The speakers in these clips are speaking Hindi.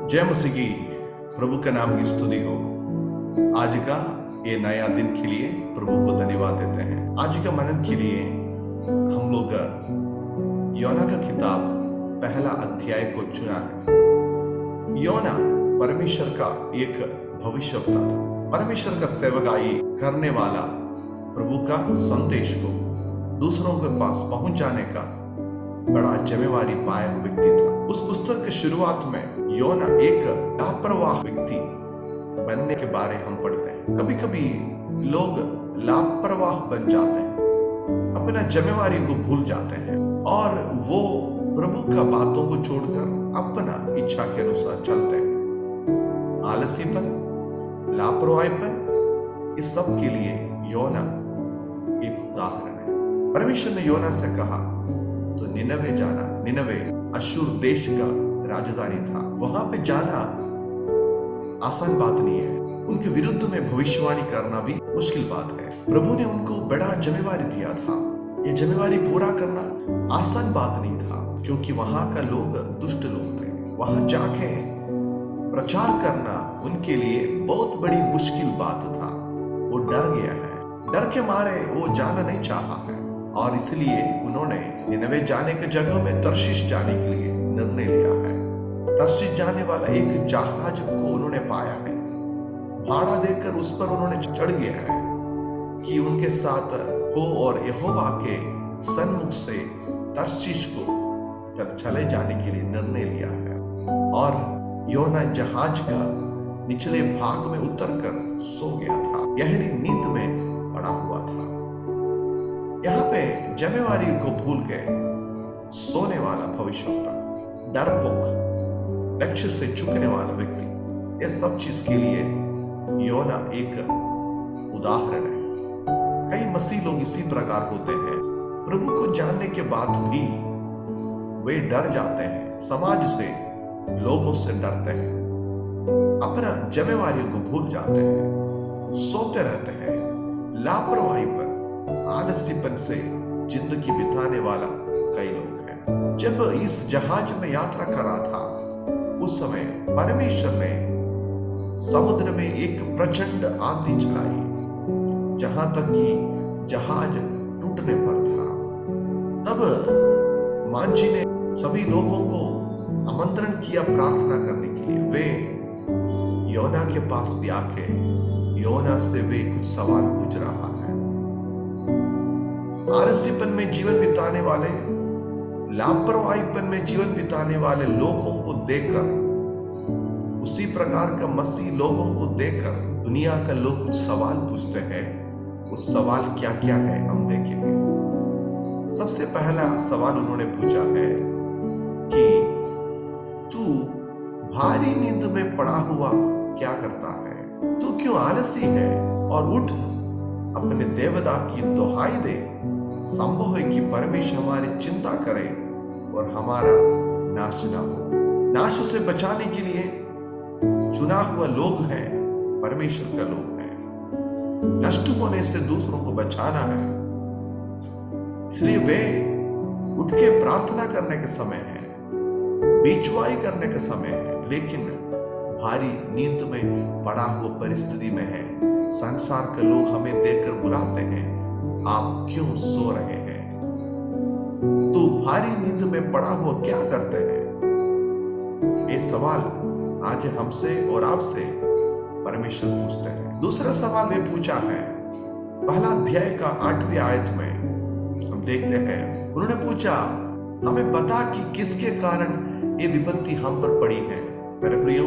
जय मसीह की। प्रभु के नाम की स्तुति हो। आज का ये नया दिन के लिए प्रभु को धन्यवाद देते हैं। आज का मनन के लिए हम लोग योना का किताब पहला अध्याय को चुना है। योना परमेश्वर का एक भविष्यवक्ता था, परमेश्वर का सेवकाई करने वाला, प्रभु का संदेश को दूसरों के पास पहुंचाने का बड़ा जिम्मेवारी पाया व्यक्ति था। उस पुस्तक के शुरुआत में योना एक लापरवाह व्यक्ति बनने के बारे हम पढ़ते हैं। कभी कभी लोग लापरवाह बन जाते हैं, अपना जिम्मेवारी को भूल जाते हैं और वो प्रभु का बातों को छोड़कर अपना इच्छा के अनुसार चलते हैं। आलसीपन, लापरवाहीपन, इस सब के लिए योना एक उदाहरण है। परमेश्वर ने योना से कहा तो निनवे जाना। निनवे अशूर देश का राजधानी था। वहां पे जाना आसान बात नहीं है। उनके विरुद्ध में भविष्यवाणी करना भी मुश्किल बात है। प्रभु ने उनको बड़ा जिम्मेवारी दिया था। ये जिम्मेवारी पूरा करना आसान बात नहीं था, क्योंकि वहां का लोग दुष्ट लोग थे। वहां जाके प्रचार करना उनके लिए बहुत बड़ी मुश्किल बात था। वो डर गया है, डर के मारे वो जाना नहीं चाहा है और इसलिए उन्होंने निनवे जाने के जगह में तर्शीश जाने के लिए निर्णय लिया है। तर्शीश जाने वाला एक जहाज को उन्होंने पाया है, भाड़ा देकर उस पर उन्होंने चढ़ गया है कि उनके साथ हो और यहोवा के सन्मुख से तर्शीश को जब चले जाने के लिए निर्णय लिया है। और योना जहाज का निचले भाग में उतरकर सो गया था, गहरी नींद में पड़ा हुआ था। यहाँ पे जिम्मेवारी को भूल गए सोने वाला भविष्यवक्ता, डरपोक, लक्ष्य से चूकने वाला व्यक्ति, ये सब चीज के लिए योना एक उदाहरण है। कई मसीह लोग इसी प्रकार होते हैं। प्रभु को जानने के बाद भी वे डर जाते हैं, समाज से, लोगों से डरते हैं, अपना जिम्मेवारियों को भूल जाते हैं, सोते रहते हैं। लापरवाहीपन, आलसीपन से जिंदगी बिताने वाला कई लोग हैं। जब इस जहाज में यात्रा कर रहा था, उस समय परमेश्वर ने समुद्र में एक प्रचंड आंधी चलाई, जहां तक कि जहाज टूटने पर था। तब मांझी ने सभी लोगों को आमंत्रण किया प्रार्थना करने के लिए। वे योना के पास भी आके योना से वे कुछ सवाल पूछ रहा है। आलसीपन में जीवन बिताने वाले, लापरवाहीपन में जीवन बिताने वाले लोगों को देखकर, उसी प्रकार का मसीह लोगों को देखकर दुनिया का लोग कुछ सवाल पूछते हैं। वो सवाल क्या क्या है हम देखेंगे। सबसे पहला सवाल उन्होंने पूछा है कि तू भारी नींद में पड़ा हुआ क्या करता है? तू क्यों आलसी है? और उठ, अपने देवता की दुहाई दे। संभव है कि परमेश्वर हमारी चिंता करे और हमारा नाश ना हो। नाश से बचाने के लिए चुना हुआ लोग हैं, परमेश्वर का लोग हैं। नष्ट होने से दूसरों को बचाना है। इसलिए वे उठ के प्रार्थना करने का समय है, बीचवाई करने का समय है, लेकिन भारी नींद में पड़ा हुआ परिस्थिति में है। संसार के लोग हमें देखकर बुलाते हैं, आप क्यों सो रहे हैं? तो भारी नींद में पड़ा हुआ क्या करते हैं? ये सवाल आज हमसे और आपसे परमेश्वर पूछते हैं। दूसरा सवाल वे पूछा है, पहला अध्याय का 8वीं आयत में हम देखते हैं, उन्होंने पूछा, हमें बता कि किसके कारण ये विपत्ति हम पर पड़ी है। मेरे प्रियो,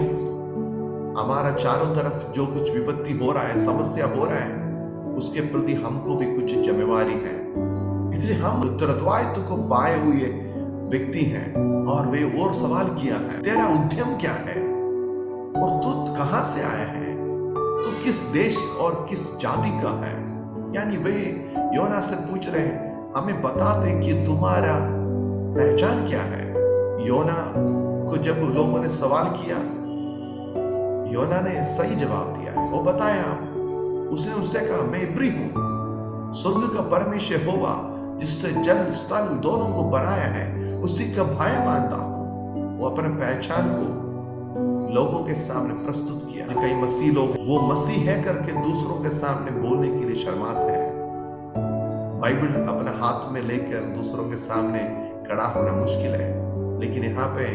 हमारा चारों तरफ जो कुछ विपत्ति हो रहा है, समस्या हो रहा है, उसके प्रति हमको भी कुछ जिम्मेवारी है। इसलिए हम उत्तरदायित्व को पाए हुए व्यक्ति हैं। और वे और सवाल किया है, तेरा उद्यम क्या है और तू कहां से आया है? तू किस देश और किस जाति का है? यानी वे योना से पूछ रहे हैं, हमें बता दे कि तुम्हारा पहचान क्या है। योना को जब लोगों ने सवाल किया, योना ने सही जवाब दिया है। वो बताया, उसने उससे कहा, मैं इब्री हूं, स्वर्ग का परमेश्वर यहोवा जिससे जल स्थल दोनों को बनाया है, उसी का भाई मानता हूं। वो अपने पहचान को लोगों के सामने प्रस्तुत किया। कई मसीह लोग वो मसीह है करके दूसरों के सामने बोलने के लिए शर्माते हैं। बाइबल अपने हाथ में लेकर दूसरों के सामने खड़ा होना मुश्किल है, लेकिन यहाँ पे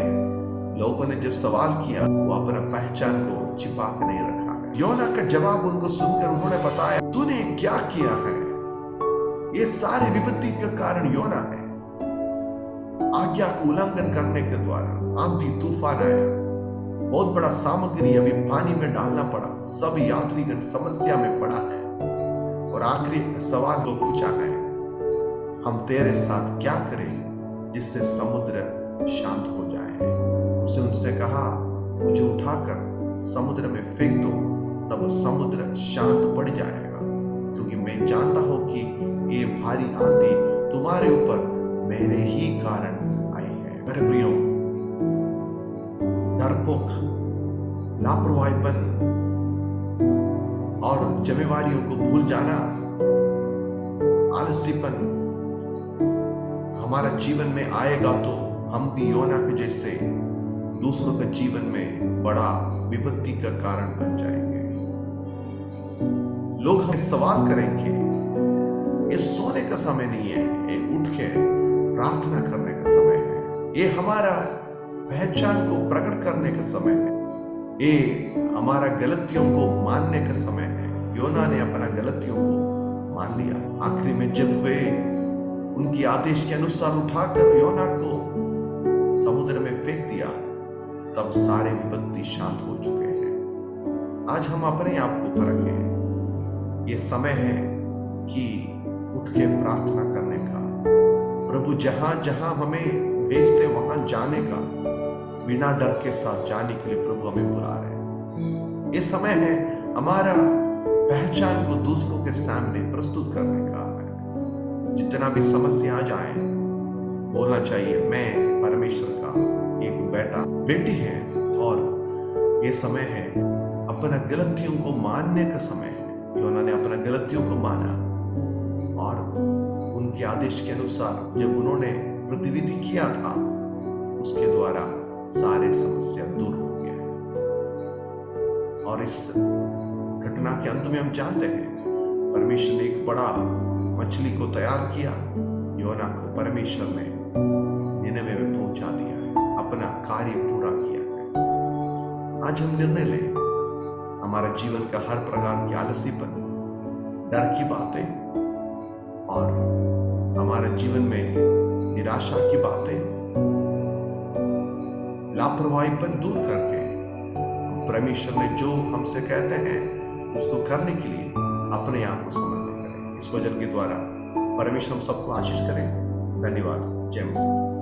लोगों ने जब सवाल किया वो अपना पहचान को छिपा के नहीं रखा है। योना का जवाब उनको सुनकर उन्होंने बताया, तूने क्या किया है? ये सारे विपत्ति का कारण योना है। आज्ञा को उल्लंघन करने के द्वारा आंधी तूफान आया, बहुत बड़ा सामग्री अभी पानी में डालना पड़ा, सब यात्रीगण समस्या में पड़ा है। और आखिरी सवाल वो पूछा है, हम तेरे साथ क्या करें जिससे समुद्र शांत हो जाए? उसने उनसे कहा, मुझे उठाकर समुद्र में फेंक दो, तब समुद्र शांत पड़ जाएगा, क्योंकि मैं जानता हूं कि ये भारी आंधी तुम्हारे ऊपर मेरे ही कारण आई है। मेरे प्रियो, डरपोक, लापरवाहीपन और जिम्मेवारियों को भूल जाना, आलसीपन हमारा जीवन में आएगा तो हम भी योना के जैसे दूसरों के जीवन में बड़ा विपत्ति का कारण बन जाएंगे। लोग हमें सवाल करेंगे, ये सोने का समय नहीं है, ये उठ के प्रार्थना करने का समय है, ये हमारा पहचान को प्रकट करने का समय है, ये हमारा गलतियों को मानने का समय है। योना ने अपना गलतियों को मान लिया। आखिरी में जब वे उनकी आदेश के अनुसार उठाकर योना को समुद्र में फेंक दिया, तब सारे विपत्ति शांत हो चुके हैं। आज हम अपने आप को परखें। ये समय है कि उठ के प्रार्थना करने का। प्रभु जहां जहां हमें भेजते वहां जाने का, बिना डर के साथ जाने के लिए प्रभु हमें बुला रहे हैं। ये समय है हमारा पहचान को दूसरों के सामने प्रस्तुत करने का है। जितना भी समस्या आ जाए, बोलना चाहिए, मैं परमेश्वर का एक बेटा बेटी है। और ये समय है अपना गलतियों को मानने का समय है। योना ने अपना गलतियों को माना और उनके आदेश के अनुसार जब उन्होंने प्रतिविधि किया था, उसके द्वारा सारे समस्या दूर हो गए। और इस घटना के अंत में हम जानते हैं परमेश्वर ने एक बड़ा मछली को तैयार किया। योना को परमेश्वर ने निनवे में पहुंचा दिया है, अपना कार्य पूरा किया है। आज हम निर्णय लें, हमारा जीवन का हर प्रकार की आलसीपन, डर की बातें और हमारे जीवन में निराशा की बातें, लापरवाहीपन दूर करके परमेश्वर ने जो हमसे कहते हैं उसको करने के लिए अपने आप को समर्पित करें। इस वचन के द्वारा परमेश्वर हम सबको आशीष करें। धन्यवाद। जय मसीह।